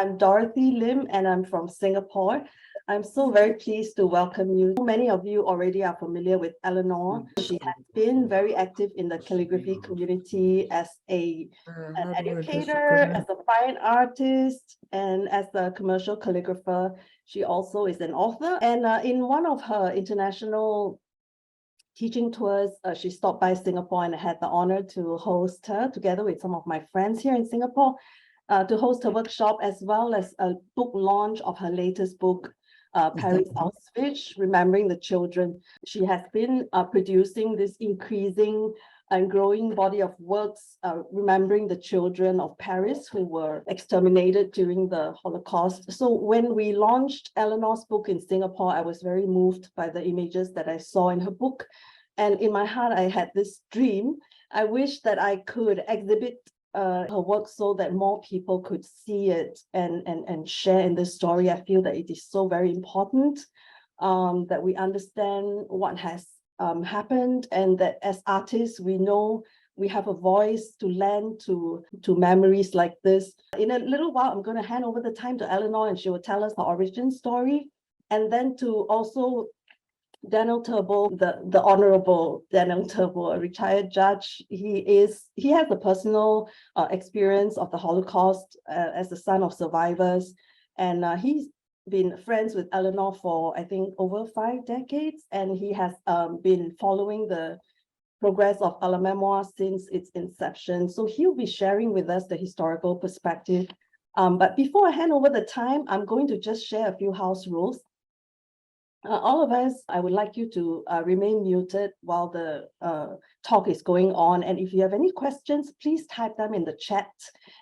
I'm Dorothy Lim and I'm from Singapore. I'm so very pleased to welcome you. Many of you already are familiar with Eleanor. She has been very active in the calligraphy community as an educator, as a fine artist, and as a commercial calligrapher. She also is an author. And in one of her international teaching tours, she stopped by Singapore, and I had the honor to host her together with some of my friends here in Singapore to host a workshop as well as a book launch of her latest book, Paris, Auschwitz, Remembering the Children. She has been producing this increasing and growing body of works, remembering the children of Paris who were exterminated during the Holocaust. So when we launched Eleanor's book in Singapore, I was very moved by the images that I saw in her book. And in my heart, I had this dream. I wish that I could exhibit her work so that more people could see it and share in this story. I feel that it is so very important that we understand what has happened, and that as artists, we know we have a voice to lend to memories like this. In a little while, I'm going to hand over the time to Eleanor, and she will tell us the origin story. And then to also Daniel Turbo, the Honorable Daniel Turbo, a retired judge. He has a personal experience of the Holocaust as the son of survivors. And he's been friends with Eleanor for, I think, over 5 decades. And he has been following the progress of A la Mémoire since its inception. So he'll be sharing with us the historical perspective. But before I hand over the time, I'm going to just share a few house rules. All of us, I would like you to remain muted while the talk is going on. And if you have any questions, please type them in the chat.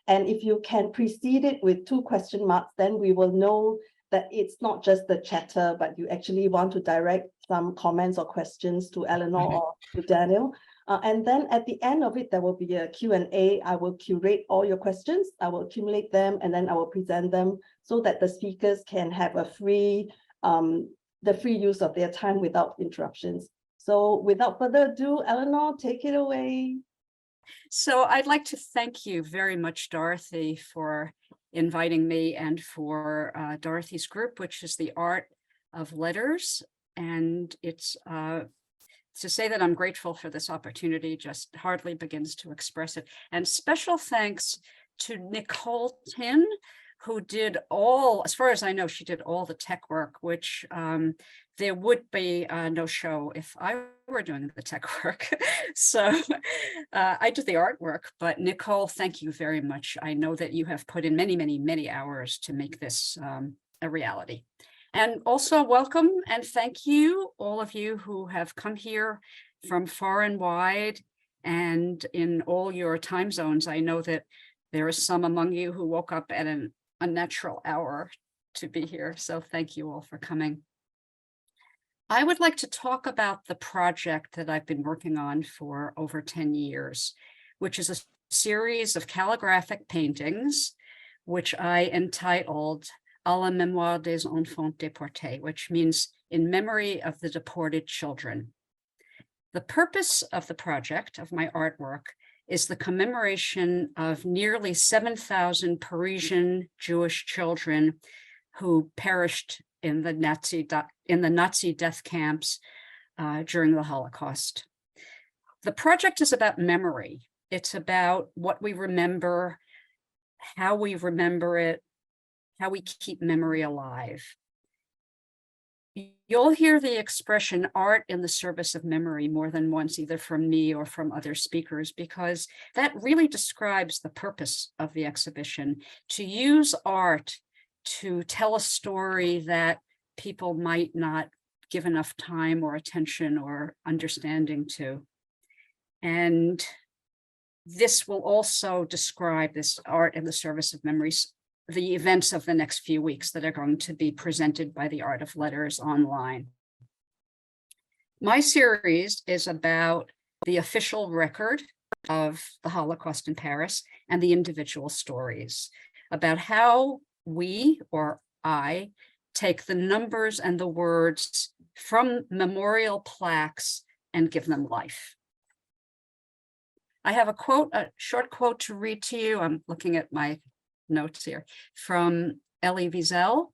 And if you can precede it with 2 question marks, then we will know that it's not just the chatter, but you actually want to direct some comments or questions to Eleanor or to Daniel. And then at the end of it, there will be a Q&A. I will curate all your questions. I will accumulate them, and then I will present them so that the speakers can have a free use of their time without interruptions. So without further ado, Eleanor, take it away. So I'd like to thank you very much, Dorothy, for inviting me and for Dorothy's group, which is the Art of Letters. And it's to say that I'm grateful for this opportunity just hardly begins to express it. And special thanks to Nicole Tin, who did all, as far as I know, she did all the tech work, which there would be no show if I were doing the tech work. So I did the artwork, but Nicole, thank you very much. I know that you have put in many, many, many hours to make this a reality. And also welcome and thank you, all of you who have come here from far and wide and in all your time zones. I know that there are some among you who woke up at an unnatural hour to be here. So thank you all for coming. I would like to talk about the project that I've been working on for over 10 years, which is a series of calligraphic paintings, which I entitled A la Mémoire des enfants déportés, which means in memory of the deported children. The purpose of the project, of my artwork, is the commemoration of nearly 7,000 Parisian Jewish children who perished in the Nazi death camps during the Holocaust. The project is about memory. It's about what we remember, how we remember it, how we keep memory alive. You'll hear the expression art in the service of memory more than once, either from me or from other speakers, because that really describes the purpose of the exhibition, to use art to tell a story that people might not give enough time or attention or understanding to. And this will also describe, this art in the service of memories, the events of the next few weeks that are going to be presented by the Art of Letters online. My series is about the official record of the Holocaust in Paris and the individual stories, about how we, or I, take the numbers and the words from memorial plaques and give them life. I have a quote, a short quote to read to you. I'm looking at my notes here, from Elie Wiesel,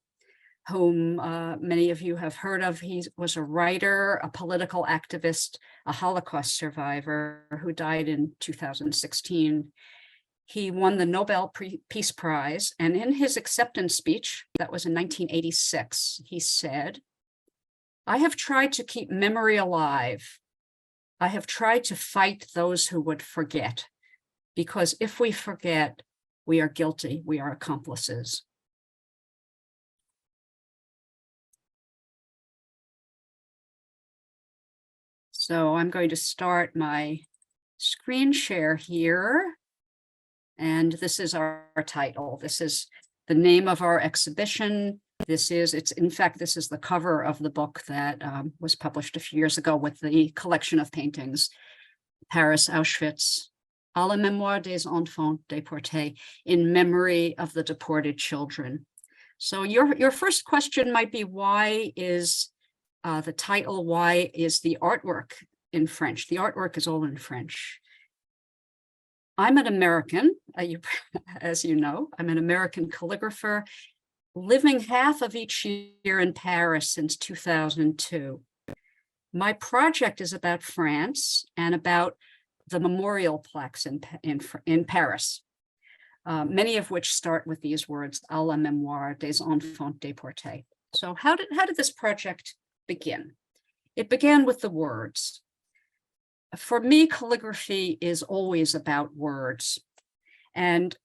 whom many of you have heard of. He was a writer, a political activist, a Holocaust survivor who died in 2016. He won the Nobel Peace Prize, and in his acceptance speech, that was in 1986, he said, "I have tried to keep memory alive. I have tried to fight those who would forget, because if we forget, we are guilty, we are accomplices." So I'm going to start my screen share here. And this is our title. This is the name of our exhibition. This is the cover of the book that was published a few years ago with the collection of paintings, Paris, Auschwitz, A la Mémoire des enfants déportés, in memory of the deported children. So your first question might be, why is the title, why is the artwork in French? The artwork is all in French. I'm an American, as you know, I'm an American calligrapher, living half of each year in Paris since 2002. My project is about France and about the memorial plaques in Paris, many of which start with these words, A la Mémoire des enfants déportés. So how did this project begin? It began with the words. For me, calligraphy is always about words. And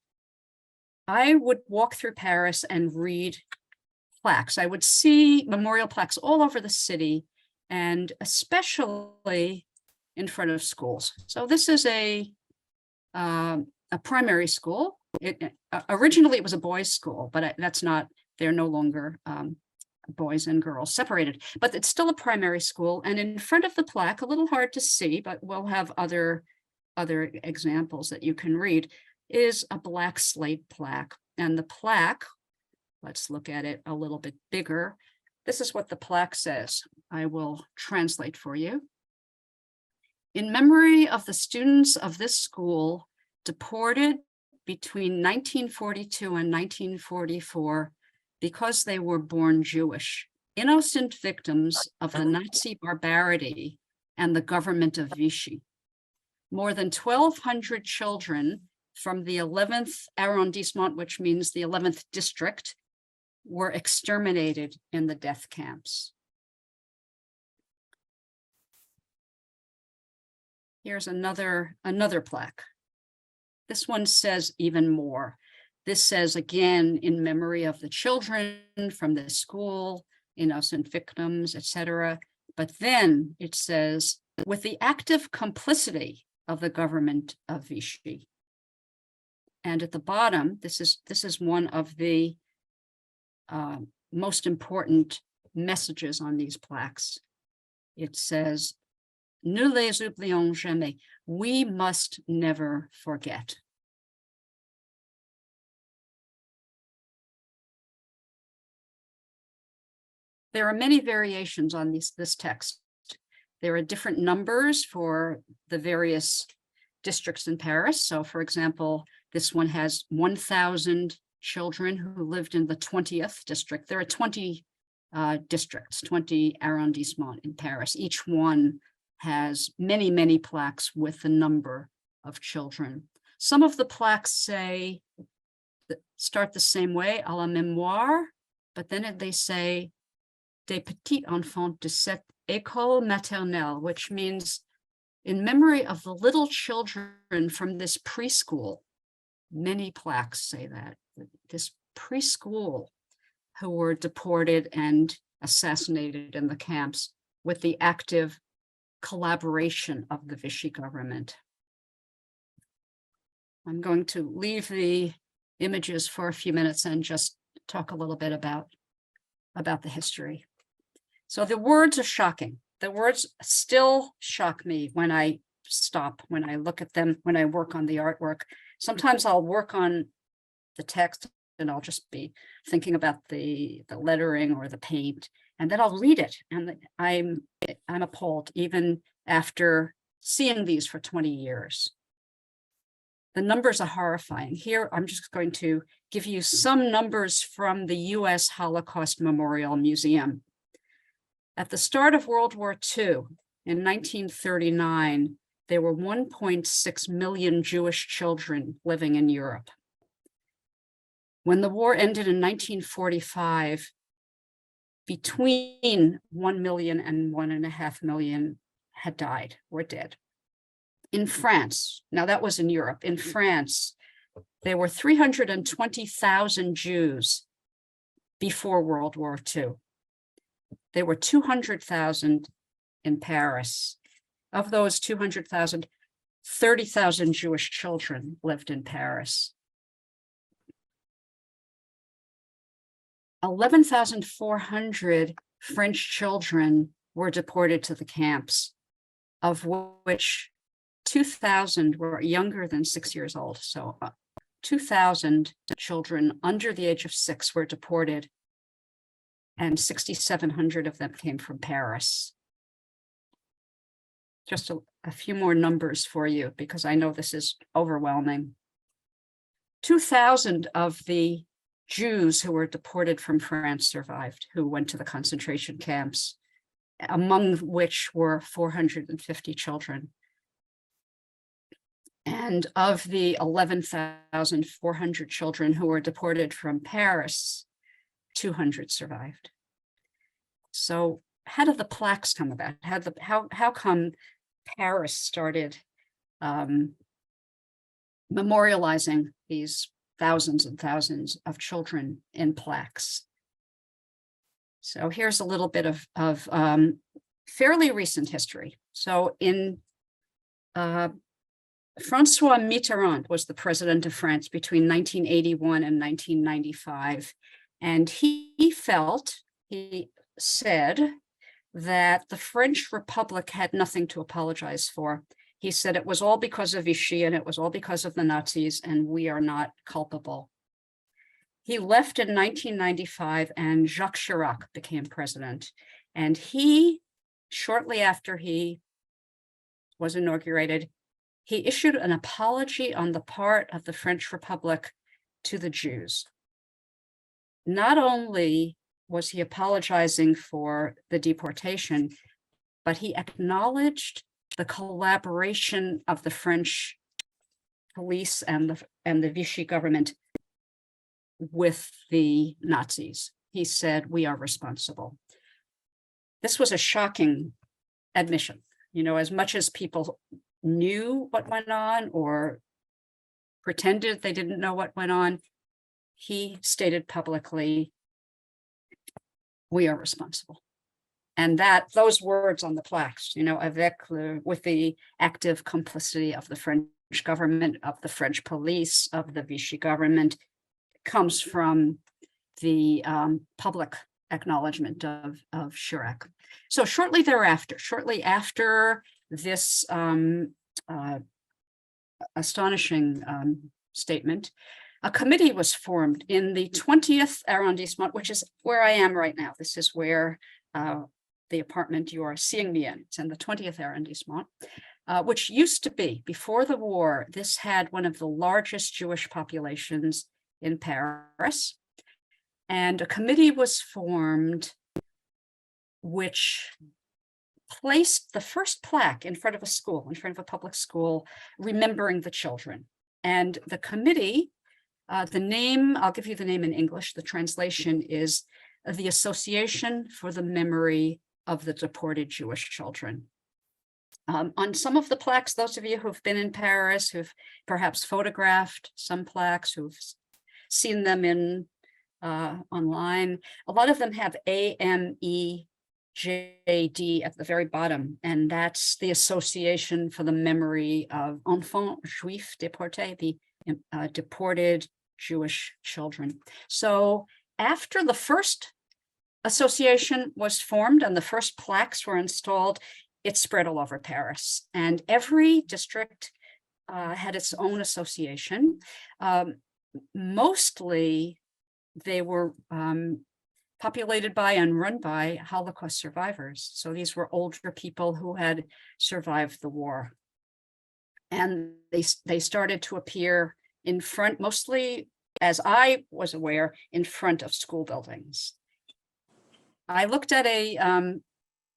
I would walk through Paris and read plaques. I would see memorial plaques all over the city, and especially in front of schools. So this is a primary school. Originally, it was a boys' school, but they're no longer boys and girls separated, but it's still a primary school. And in front of the plaque, a little hard to see, but we'll have other examples that you can read, is a black slate plaque. And the plaque, let's look at it a little bit bigger. This is what the plaque says. I will translate for you. In memory of the students of this school deported between 1942 and 1944, because they were born Jewish, innocent victims of the Nazi barbarity and the government of Vichy. More than 1,200 children from the 11th arrondissement, which means the 11th district, were exterminated in the death camps. Here's another plaque. This one says even more. This says, again, in memory of the children from the school, innocent victims, etc. But then it says, with the active complicity of the government of Vichy. And at the bottom, this is one of the most important messages on these plaques. It says, "Ne les oublions jamais." We must never forget. There are many variations on this text. There are different numbers for the various districts in Paris. So, for example, this one has 1,000 children who lived in the 20th district. There are 20 districts, 20 arrondissements in Paris. Each one has many, many plaques with the number of children. Some of the plaques start the same way, à la mémoire, but then they say, des petits enfants de cette école maternelle, which means in memory of the little children from this preschool. Many plaques say that, this preschool who were deported and assassinated in the camps with the active collaboration of the Vichy government. I'm going to leave the images for a few minutes and just talk a little bit about the history. So the words are shocking. The words still shock me when I stop, when I look at them, when I work on the artwork. Sometimes I'll work on the text and I'll just be thinking about the lettering or the paint, and then I'll read it, and I'm appalled even after seeing these for 20 years. The numbers are horrifying. Here, I'm just going to give you some numbers from the US Holocaust Memorial Museum. At the start of World War II, in 1939, there were 1.6 million Jewish children living in Europe. When the war ended in 1945, between 1 million and 1.5 million had died or dead. In France, now that was in Europe, in France, there were 320,000 Jews before World War II. There were 200,000 in Paris. Of those 200,000, 30,000 Jewish children lived in Paris. 11,400 French children were deported to the camps, of which 2,000 were younger than 6 years old. So 2,000 children under the age of 6 were deported, and 6,700 of them came from Paris. Just a few more numbers for you, because I know this is overwhelming. 2,000 of the Jews who were deported from France survived, who went to the concentration camps, among which were 450 children. And of the 11,400 children who were deported from Paris, 200 survived. So how did the plaques come about? How come Paris started memorializing these thousands and thousands of children in plaques? So here's a little bit of fairly recent history. So in Francois Mitterrand was the president of France between 1981 and 1995. And he said that the French Republic had nothing to apologize for. He said it was all because of Vichy and it was all because of the Nazis, and we are not culpable. He left in 1995 and Jacques Chirac became president. And he, shortly after he was inaugurated, he issued an apology on the part of the French Republic to the Jews. Not only was he apologizing for the deportation, but he acknowledged the collaboration of the French police and the Vichy government with the Nazis. He said, we are responsible. This was a shocking admission. You know, as much as people knew what went on or pretended they didn't know what went on, he stated publicly, we are responsible. And those words on the plaques, you know, with the active complicity of the French government, of the French police, of the Vichy government, comes from the public acknowledgement of Chirac. So shortly after this astonishing statement, a committee was formed in the 20th arrondissement, which is where I am right now. This is where the apartment you are seeing me in. It's in the 20th arrondissement, which used to be, before the war, this had one of the largest Jewish populations in Paris. And a committee was formed which placed the first plaque in front of a school, in front of a public school, remembering the children. And the committee, the name, I'll give you the name in English, the translation is the Association for the Memory of the Deported Jewish Children. On some of the plaques, those of you who've been in Paris, who've perhaps photographed some plaques, who've seen them in online, a lot of them have AMEJD at the very bottom, and that's the Association for the Memory of Enfants Juifs Déportés, the deported Jewish children. So after the first association was formed and the first plaques were installed, it spread all over Paris, and every district had its own association. Mostly they were populated by and run by Holocaust survivors. So these were older people who had survived the war. And they started to appear in front, mostly, as I was aware, in front of school buildings. I looked at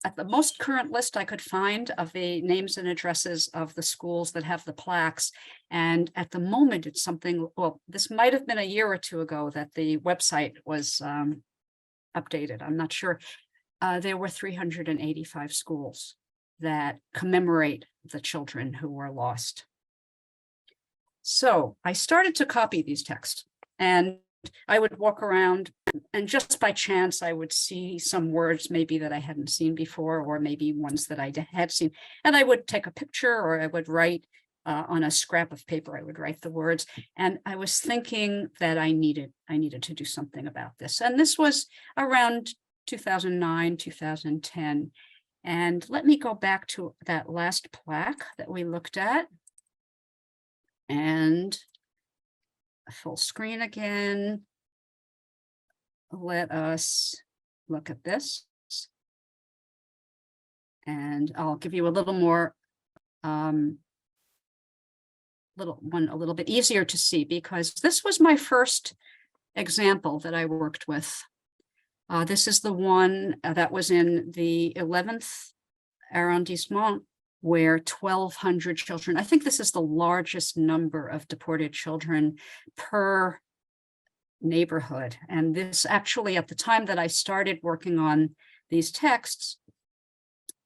at the most current list I could find of the names and addresses of the schools that have the plaques. And at the moment, it's something, well, this might have been a year or two ago that the website was updated. I'm not sure. There were 385 schools that commemorate the children who were lost. So I started to copy these texts, and I would walk around, and just by chance, I would see some words maybe that I hadn't seen before, or maybe ones that I had seen. And I would take a picture, or I would write on a scrap of paper, I would write the words. And I was thinking that I needed to do something about this. And this was around 2009, 2010. And let me go back to that last plaque that we looked at. And full screen again. Let us look at this. And I'll give you a little more, a little bit easier to see, because this was my first example that I worked with. This is the one that was in the 11th arrondissement, where 1,200 children, I think this is the largest number of deported children per neighborhood. And this actually, at the time that I started working on these texts,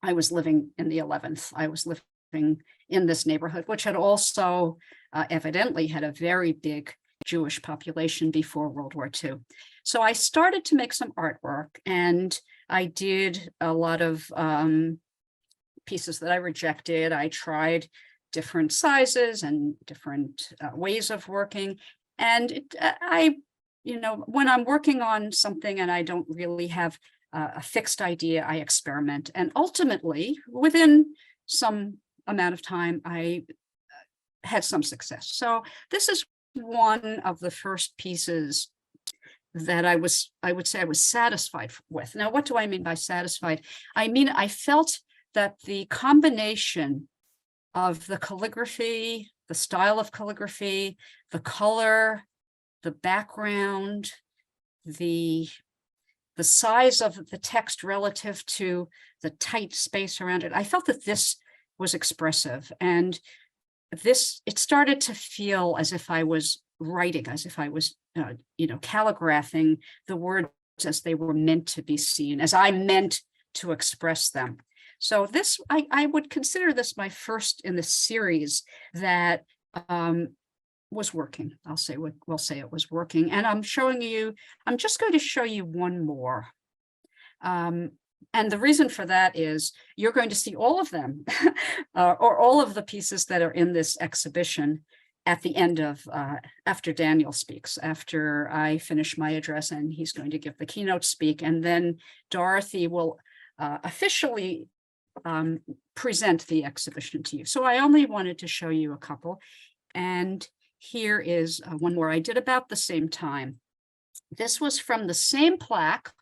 I was living in the 11th. I was living in this neighborhood, which had also evidently had a very big Jewish population before World War II. So I started to make some artwork, and I did a lot of pieces that I rejected. I tried different sizes and different ways of working. And when I'm working on something and I don't really have a fixed idea, I experiment. And ultimately, within some amount of time, I had some success. So this is one of the first pieces that I would say I was satisfied with. Now, what do I mean by satisfied? I mean, I felt that the combination of the calligraphy, the style of calligraphy, the color, the background, the size of the text relative to the tight space around it, I felt that this was expressive. And it started to feel as if I was writing, as if I was, calligraphing the words as they were meant to be seen, as I meant to express them. So this, I would consider this my first in the series that was working. We'll say it was working. And I'm just going to show you one more. And the reason for that is you're going to see all of them or all of the pieces that are in this exhibition at the end of, after Daniel speaks, after I finish my address, and he's going to give the keynote speak. And then Dorothy will officially present the exhibition to you. So I only wanted to show you a couple. And here is one more I did about the same time. This was from the same plaque.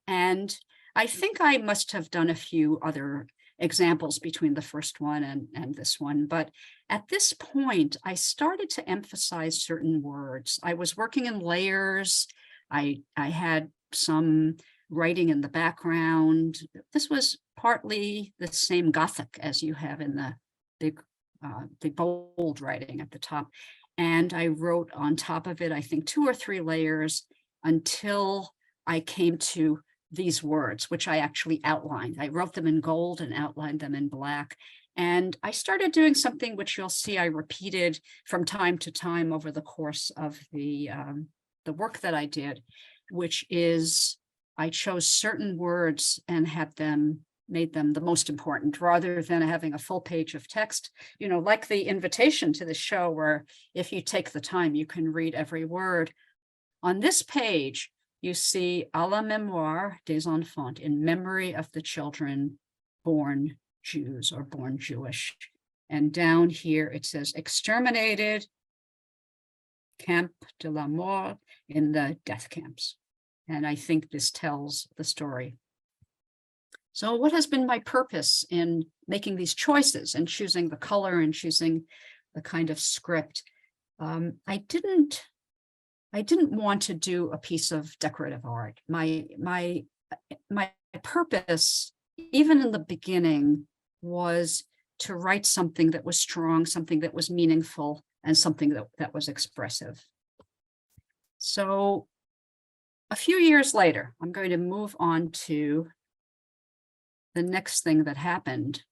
And I think I must have done a few other examples between the first one and this one. But at this point, I started to emphasize certain words. I was working in layers. I had some writing in the background. This was partly the same Gothic as you have in the big, the bold writing at the top. And I wrote on top of it, I think 2 or 3 layers until I came to these words, which I actually outlined. I wrote them in gold and outlined them in black. And I started doing something which you'll see I repeated from time to time over the course of the work that I did, which is I chose certain words and made them the most important, rather than having a full page of text, like the invitation to the show, where if you take the time, you can read every word. On this page, you see A la Mémoire des enfants, in memory of the children born Jews or born Jewish. And down here, it says exterminated, Camp de la Mort, in the death camps. And I think this tells the story. So what has been my purpose in making these choices and choosing the color and choosing the kind of script. I didn't want to do a piece of decorative art. My purpose, even in the beginning, was to write something that was strong, something that was meaningful, and something that was expressive. So a few years later, I'm going to move on to the next thing that happened.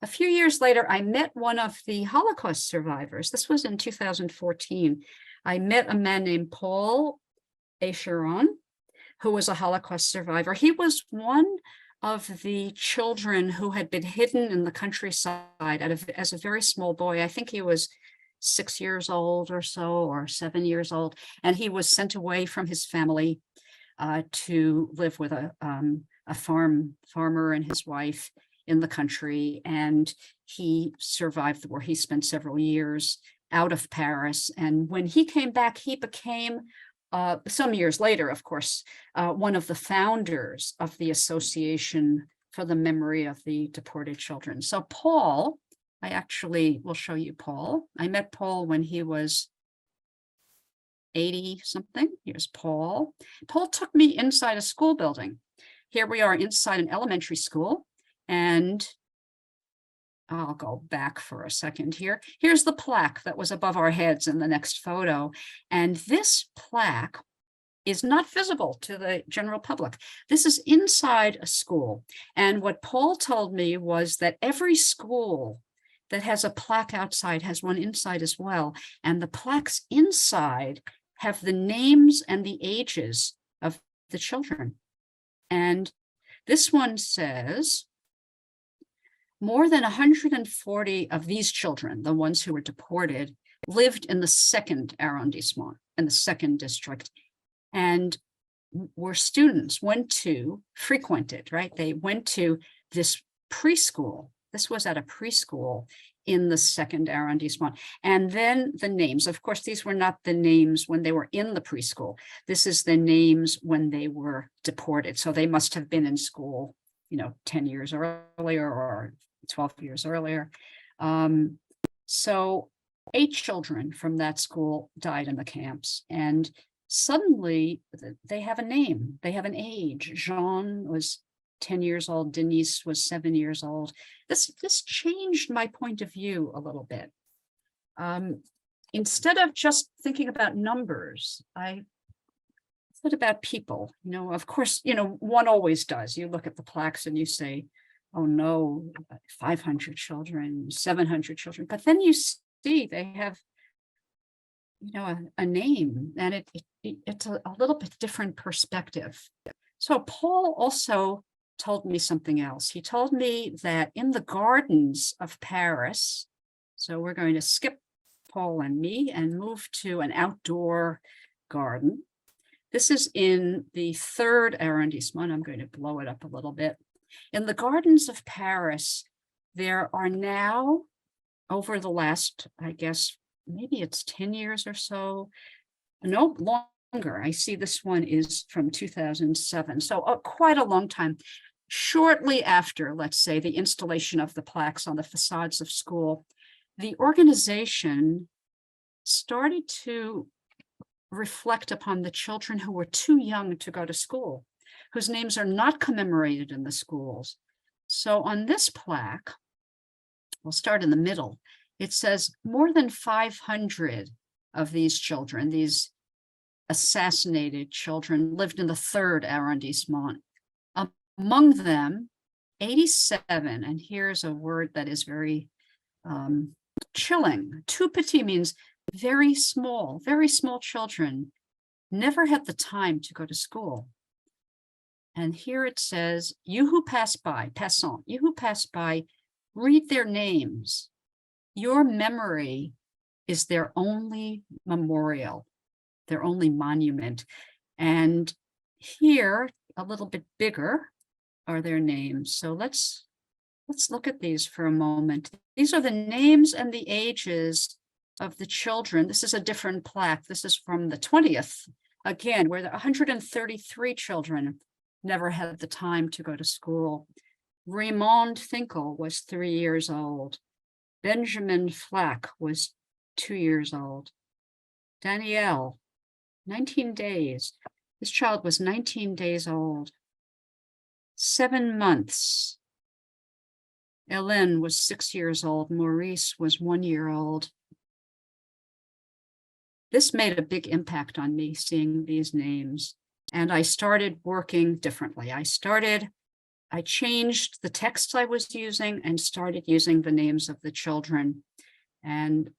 A few years later, I met one of the Holocaust survivors. This was in 2014. I met a man named Paul Acheron, who was a Holocaust survivor. He was one of the children who had been hidden in the countryside as a very small boy. I think he was 6 years old or so, or 7 years old, and he was sent away from his family to live with a farmer and his wife in the country. And he survived the war. He spent several years out of Paris. And when he came back, he became, some years later, of course, one of the founders of the Association for the Memory of the Deported Children. So Paul, I actually will show you Paul. I met Paul when he was 80 something. Here's Paul. Paul took me inside a school building. Here we are inside an elementary school. And I'll go back for a second here. Here's the plaque that was above our heads in the next photo. And this plaque is not visible to the general public. This is inside a school. And what Paul told me was that every school that has a plaque outside has one inside as well. And the plaques inside have the names and the ages of the children. And this one says, more than 140 of these children, the ones who were deported, lived in the second arrondissement, in the second district, and were students, frequented, right? They went to this preschool. This was at a preschool in the second arrondissement. And then the names, of course, these were not the names when they were in the preschool. This is the names when they were deported. So they must have been in school, 10 years earlier or 12 years earlier. So 8 children from that school died in the camps. And suddenly they have a name, they have an age. Jean was 10 years old, Denise was 7 years old. This changed my point of view a little bit. Instead of just thinking about numbers, I thought about people. Of course, one always does. You look at the plaques and you say, oh no, 500 children, 700 children. But then you see they have, a name, and it's a little bit different perspective. So Paul also told me something else. He told me that in the gardens of Paris, so we're going to skip Paul and me and move to an outdoor garden. This is in the 3rd arrondissement. I'm going to blow it up a little bit. In the gardens of Paris, there are now, over the last, I guess, maybe it's 10 years or so, no, longer. I see this one is from 2007. So quite a long time. Shortly after, let's say, the installation of the plaques on the facades of school, the organization started to reflect upon the children who were too young to go to school, whose names are not commemorated in the schools. So on this plaque, we'll start in the middle. It says more than 500 of these children, these assassinated children, lived in the 3rd arrondissement. Among them, 87, and here's a word that is very chilling. Tout petit means very small children never had the time to go to school. And here it says, you who pass by, passant, you who pass by, read their names. Your memory is their only memorial, their only monument. And here, a little bit bigger, are their names. So let's look at these for a moment. These are the names and the ages of the children. This is a different plaque. This is from the 20th, again, where 133 children never had the time to go to school. Raymond Finkel was 3 years old. Benjamin Flack was 2 years old. Danielle, 19 days. This child was 19 days old. 7 months. Hélène was 6 years old. Maurice was 1 year old. This made a big impact on me, seeing these names. And I started working differently. I changed the text I was using and started using the names of the children. And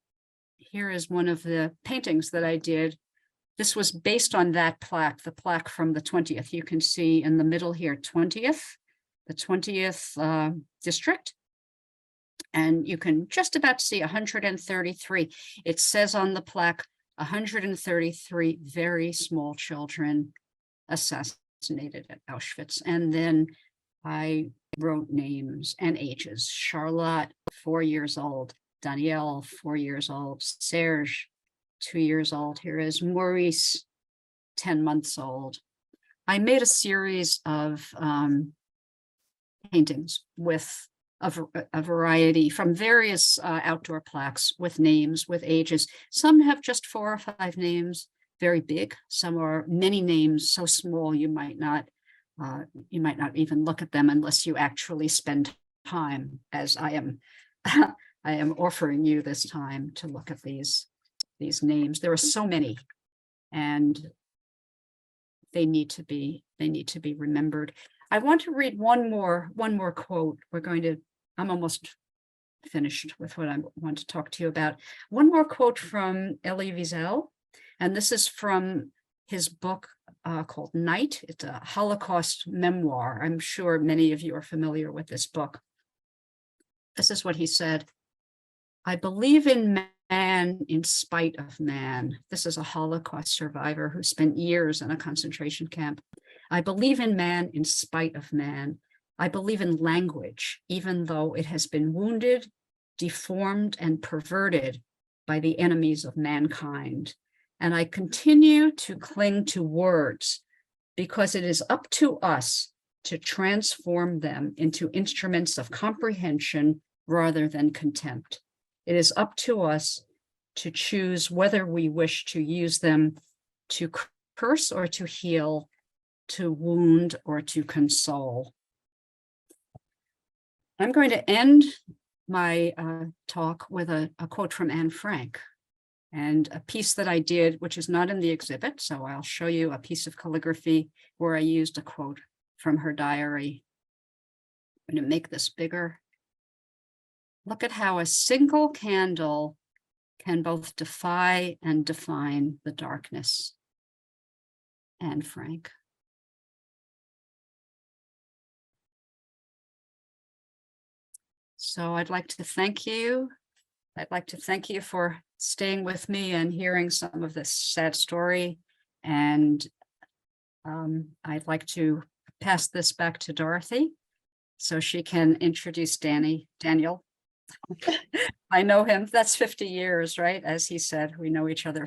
here is one of the paintings that I did. This was based on that plaque, the plaque from the 20th. You can see in the middle here, 20th, the 20th district. And you can just about see 133. It says on the plaque, 133 very small children assassinated at Auschwitz. And then I wrote names and ages. Charlotte, 4 years old. Danielle, 4 years old. Serge, 2 years old. Here is Maurice, 10 months old. I made a series of paintings with a variety from various outdoor plaques with names, with ages. Some have just 4 or 5 names, very big. Some are many names, so small you might not even look at them unless you actually spend time, as I am. I am offering you this time to look at these names. There are so many, and they need to be remembered. I want to read one more quote. I'm almost finished with what I want to talk to you about. One more quote from Elie Wiesel, and this is from his book called Night. It's a Holocaust memoir. I'm sure many of you are familiar with this book. This is what he said. I believe in man in spite of man. This is a Holocaust survivor who spent years in a concentration camp. I believe in man in spite of man. I believe in language, even though it has been wounded, deformed, and perverted by the enemies of mankind. And I continue to cling to words because it is up to us to transform them into instruments of comprehension rather than contempt. It is up to us to choose whether we wish to use them to curse or to heal, to wound or to console. I'm going to end my talk with a quote from Anne Frank and a piece that I did, which is not in the exhibit. So I'll show you a piece of calligraphy where I used a quote from her diary. I'm going to make this bigger. Look at how a single candle can both defy and define the darkness. Anne Frank. So I'd like to thank you. I'd like to thank you for staying with me and hearing some of this sad story. And I'd like to pass this back to Dorothy so she can introduce Daniel. I know him. That's 50 years, right? As he said, we know each other